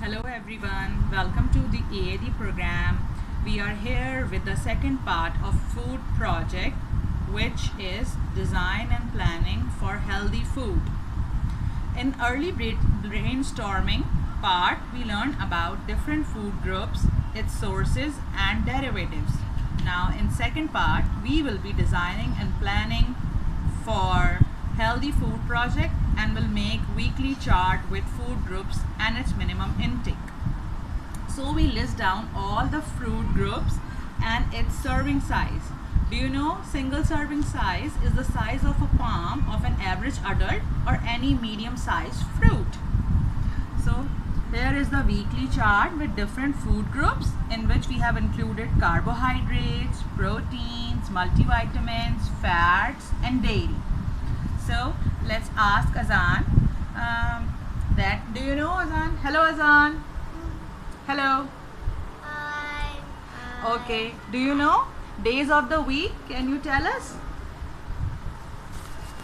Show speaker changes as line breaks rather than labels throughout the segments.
Hello everyone, welcome to the EAD program. We are here with the second part of food project, which is design and planning for healthy food. In early brainstorming part, we learned about different food groups, its sources and derivatives. Now in second part, we will be designing and planning for healthy food project and will make weekly chart with food groups and its minimum intake. So we list down all the food groups and its serving size. Do you know single serving size is the size of a palm of an average adult or any medium sized fruit. So here is the weekly chart with different food groups in which we have included carbohydrates, proteins, multivitamins, fats and dairy. So let's ask Azan that, do you know Azan? Hello Azan. Hello.
Hi.
Okay. Do you know days of the week? Can you tell us?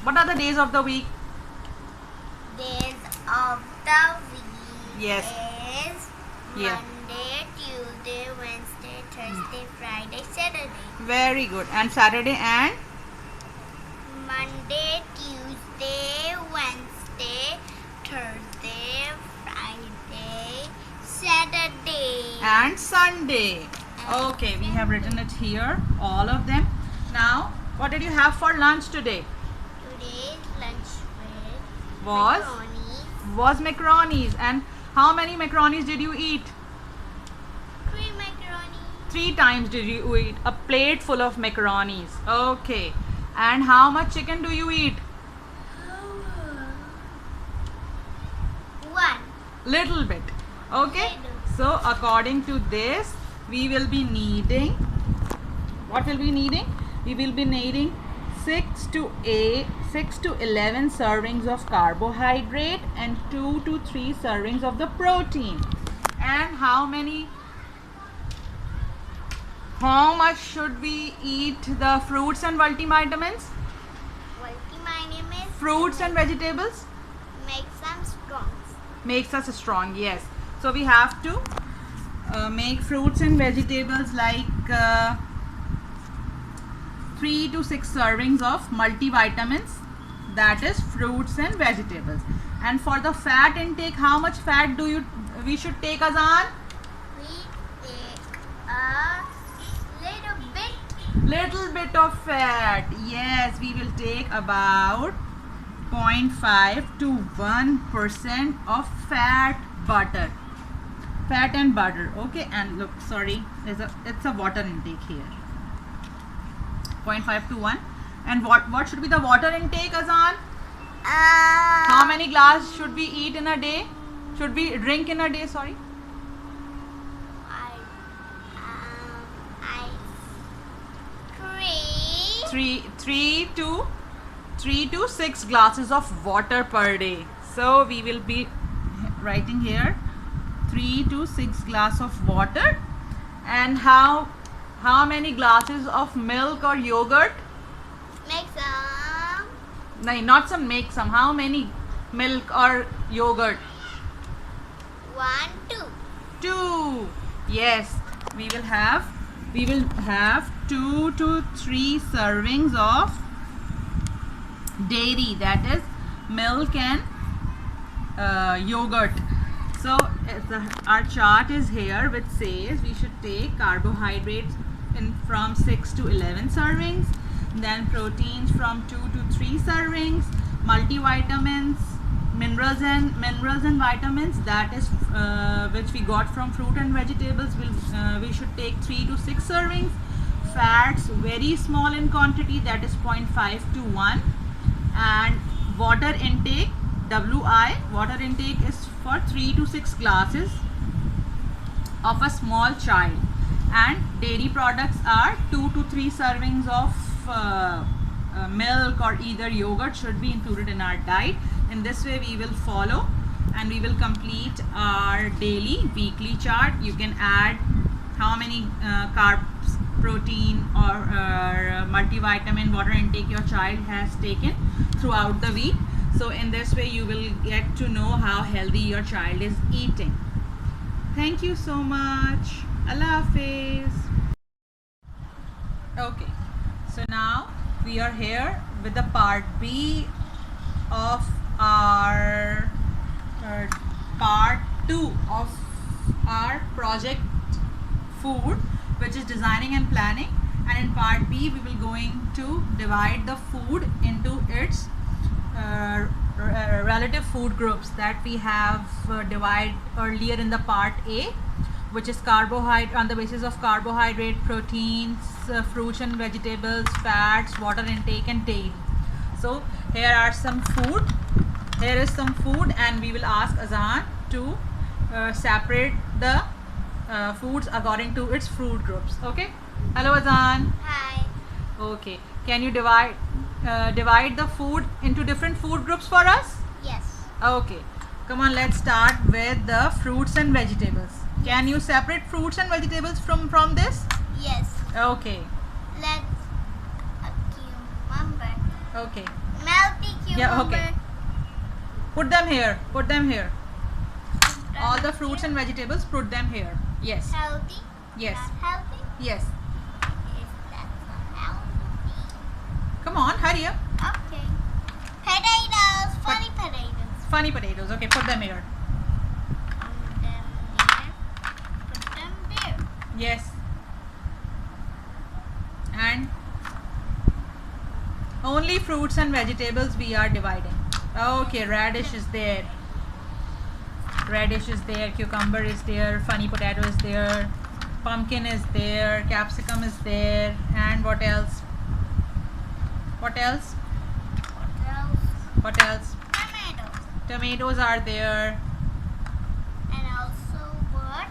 What are the days of the week?
Days of the week
Yes.
is
Yeah.
Monday, Tuesday, Wednesday, Thursday, Friday, Saturday.
Very good. And Saturday and
Monday, Tuesday, Wednesday, Thursday, Friday, Saturday.
Sunday. Okay, we have written it here, all of them. Now, what did you have for lunch today?
Today's lunch with
Was
macaroni,
macaronis. And how many macaronis did you eat?
3 macaroni,
3 times did you eat a plate full of macaronis. Okay. And how much chicken do you eat?
1.
Little bit. Okay. So according to this, we will be needing, what will be needing? We will be needing 6 to 11 servings of carbohydrate and 2 to 3 servings of the protein. And how much should we eat the fruits and multivitamins?
Multivitamins
Fruits and vegetables
makes them strong.
makes us strong. Yes. So we have to make fruits and vegetables like 3 to 6 servings of multivitamins, that is fruits and vegetables. And for the fat intake, how much fat we should take, Azan?
We take a
Little bit of fat. Yes, we will take about 0.5 to 1% of fat and butter. Okay, and look, sorry, it's a water intake here. 0.5 to 1. And what should be the water intake, Azan? How many glass should we eat in a day? Should we drink in a day? Sorry. Three to 6 glasses of water per day. So we will be writing here 3 to 6 glass of water. And how many glasses of milk or yogurt?
Make some.
No, not some, make some. How many milk or yogurt?
1, 2.
2. Yes, we will have 2 to 3 servings of dairy, that is milk and yogurt. So our chart is here, which says we should take carbohydrates from 6 to 11 servings, then proteins from 2 to 3 servings, multivitamins, minerals and vitamins, that is which we got from fruit and vegetables, we should take 3 to 6 servings. Fats very small in quantity, that is 0.5 to 1. And water intake, water intake is for 3 to 6 glasses of a small child. And dairy products are 2 to 3 servings of milk or either yogurt should be included in our diet. In this way we will follow and we will complete our daily weekly chart. You can add how many carbs, protein or multivitamin, water intake your child has taken throughout the week. So in this way you will get to know how healthy your child is eating. Thank you so much. Allah Hafiz. Okay, so now we are here with the part B of our part 2 of our project food, which is designing and planning. And in part B we will going to divide the food into its relative food groups that we have divided earlier in the part A, which is carbohydrate on the basis of carbohydrate, proteins, fruits and vegetables, fats, water intake and dairy. So here are some food. Here is some food, and we will ask Azan to separate the foods according to its food groups. Okay. Hello Azan.
Hi.
Okay. Can you divide the food into different food groups for us?
Yes.
Okay. Come on, let's start with the fruits and vegetables. Can you separate fruits and vegetables from this?
Yes.
Okay.
Let's a cucumber.
Okay.
Melty cucumber.
Yeah, okay. Put them here. Put them here. All the fruits and vegetables, put them here. Yes.
Healthy.
Yes.
Not healthy.
Yes.
Is that not healthy?
Come on, hurry up.
Okay. Potatoes. Funny potatoes.
Funny potatoes. Okay, put them here.
Put them here. Put them there.
Yes. And only fruits and vegetables we are dividing. Okay, radish is there. Radish is there. Cucumber is there. Funny potato is there. Pumpkin is there. Capsicum is there. And what else? What else?
What else?
What else?
Tomatoes.
Tomatoes are there.
And also what?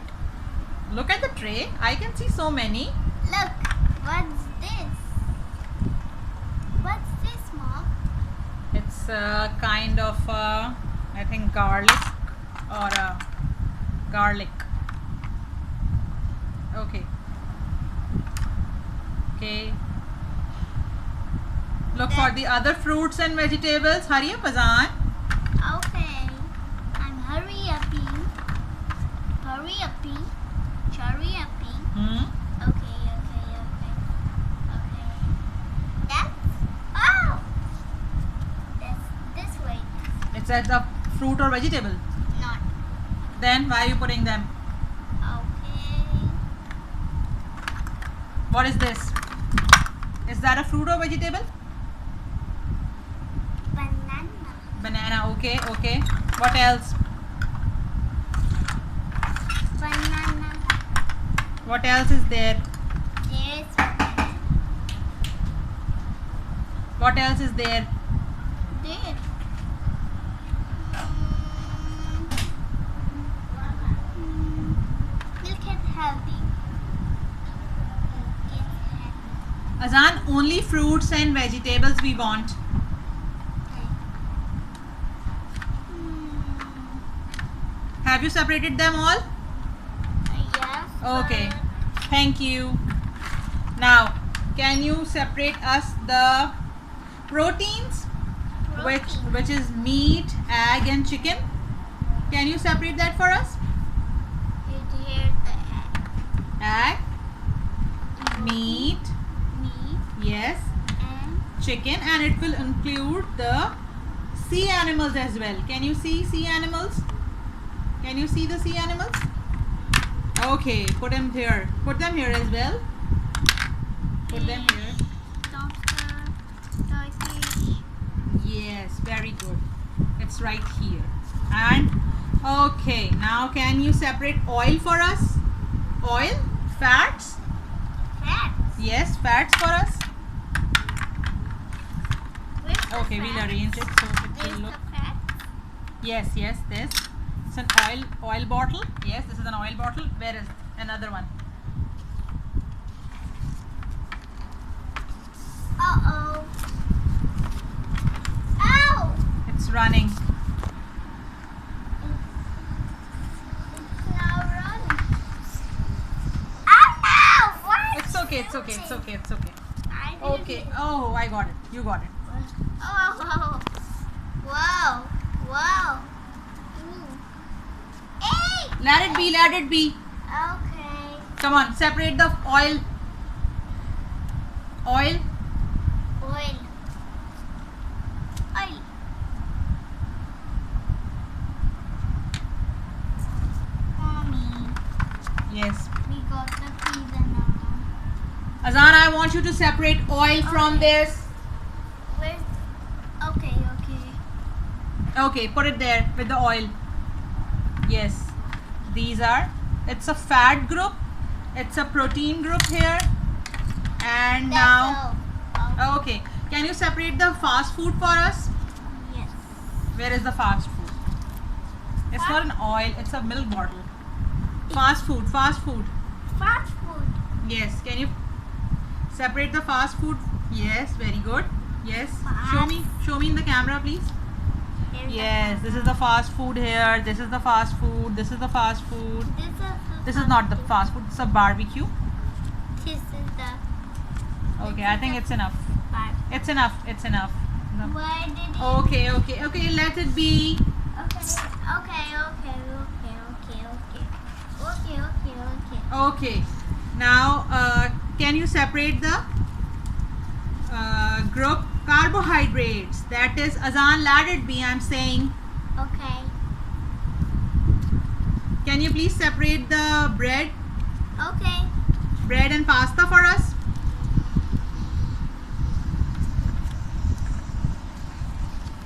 Look at the tray. I can see so many.
Look. What's this? What's this, Mom?
It's a kind of I think garlic or garlic. Okay. Okay. Look for the other fruits and vegetables. Hurry up, Azan.
Okay. I'm hurry-upping. Hurry-upping. Hurry-upping. Okay. That's... Oh! That's this way.
It's at the fruit or vegetable.
Not.
Then why are you putting them?
Okay.
What is this? Is that a fruit or vegetable?
Banana.
Banana. Okay. Okay. What else?
Banana.
What else is there?
There's...
What else is there?
There. Milk is healthy. Milk is healthy.
Azan, only fruits and vegetables we want. Have you separated them all?
Yes.
Okay. Thank you. Now, can you separate us the proteins, which is meat, egg and chicken? Can you separate that for us?
Here's the
Egg, meat,
meat
yes,
and
chicken, and it will include the sea animals as well. Can you see sea animals? Can you see the sea animals? Okay, put them here. Put them here as well. Put them here.
lobster, starfish.
Yes, very good. It's right here. And okay, now can you separate oil for us? Oil, fats.
Fats.
Yes, fats for us.
Where's the
Okay, we'll
fats?
arrange it so it
Where's
will look.
the fats?
Yes, yes, this. It's an oil bottle. Yes, this is an oil bottle. Where is another one?
Uh-oh. Ow!
It's running.
It's now running. Ow! What?
It's okay, it's okay, it's okay, it's okay.
I didn't
Okay.
hit-
Oh, I got it. You got it.
Oh. Whoa. Whoa. Ooh. Hey!
Let it be, let it be.
Okay.
Come on, separate the oil. Oil.
Oil. Oil. Mommy,
Yes.
we got the pizza now.
Azan, I want you to separate oil from this.
Where's... Okay, okay.
Okay, put it there with the oil. Yes. These are, it's a fat group. It's a protein group here. And now,
That's all.
okay. Can you separate the fast food for us?
Yes.
Where is the fast food? It's not an oil, it's a milk bottle. Fast food, fast food.
Fast food.
Yes, can you separate the fast food? Yes, very good. Yes, show me in the camera, please.
Here's the
Yes, this is the fast food here. This is the fast food. This is the fast food. This is not the fast food. It's a barbecue.
This is the
Okay, I think it's enough.
part.
It's enough. It's enough. No.
Why did it?
Okay, okay, okay. Let it be.
Okay.
Okay. Now, can you separate the group carbohydrates? That is, Azan, let it be. I'm saying.
Okay.
Can you please separate the bread
Okay.
and pasta for us?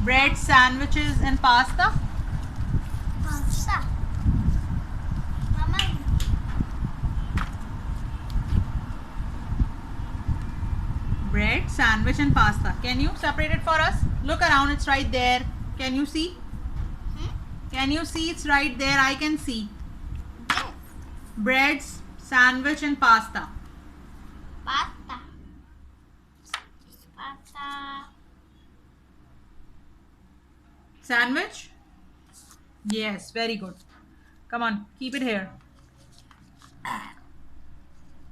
Bread, sandwiches, and pasta.
Pasta. Mama.
Bread, sandwich, and pasta. Can you separate it for us? Look around, it's right there. Can you see? Can you see? It's right there. I can see.
Yes.
Breads, sandwich, and pasta.
Pasta. Pasta.
Sandwich? Yes, very good. Come on, keep it here.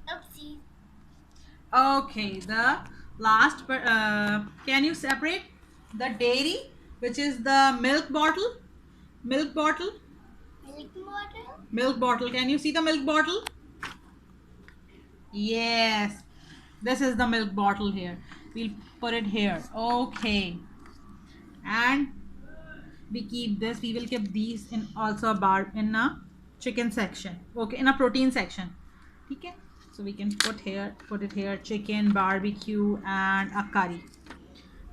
Oopsie.
Okay, the last, can you separate the dairy, which is the milk bottle? Milk bottle?
Milk bottle.
Milk bottle. Can you see the milk bottle? Yes. This is the milk bottle here. We'll put it here. Okay. And we keep this. We will keep these in also a bar in a chicken section. Okay, in a protein section. Okay. So we can put it here, chicken, barbecue, and a curry.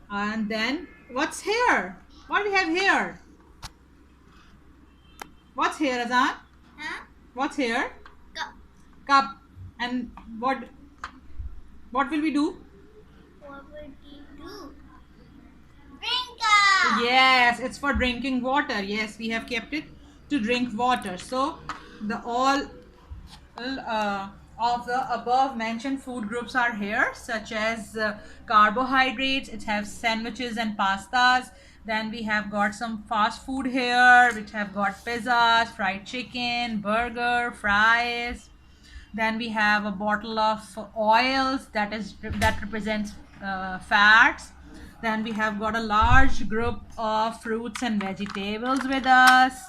And then what's here? What do we have here? What's here, Azan?
Huh?
What's here?
Cup.
Cup. And what will we do?
What would you do? Drink up.
Yes, it's for drinking water. Yes, we have kept it to drink water. So the all of the above mentioned food groups are here, such as carbohydrates. It has sandwiches and pastas. Then we have got some fast food here, which have got pizzas, fried chicken, burger, fries. Then we have a bottle of oils that represents fats. Then we have got a large group of fruits and vegetables with us.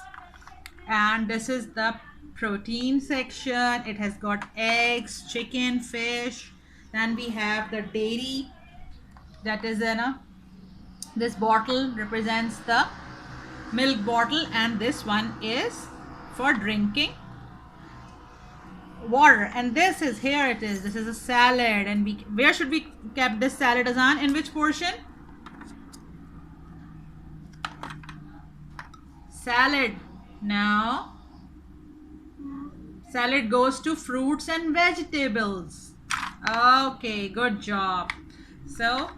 And this is the protein section. It has got eggs, chicken, fish. Then we have the dairy, that is in a, this bottle represents the milk bottle, and this one is for drinking water. And this is, here it is, this is a salad. And we, where should we keep this salad, Azan? In which portion? Salad. Now salad goes to fruits and vegetables. Okay, good job. So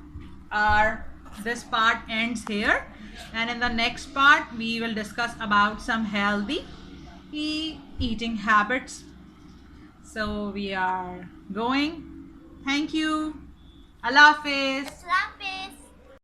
this part ends here, and in the next part we will discuss about some healthy eating habits. So we are going. Thank you. Allah Hafiz.
Slap it.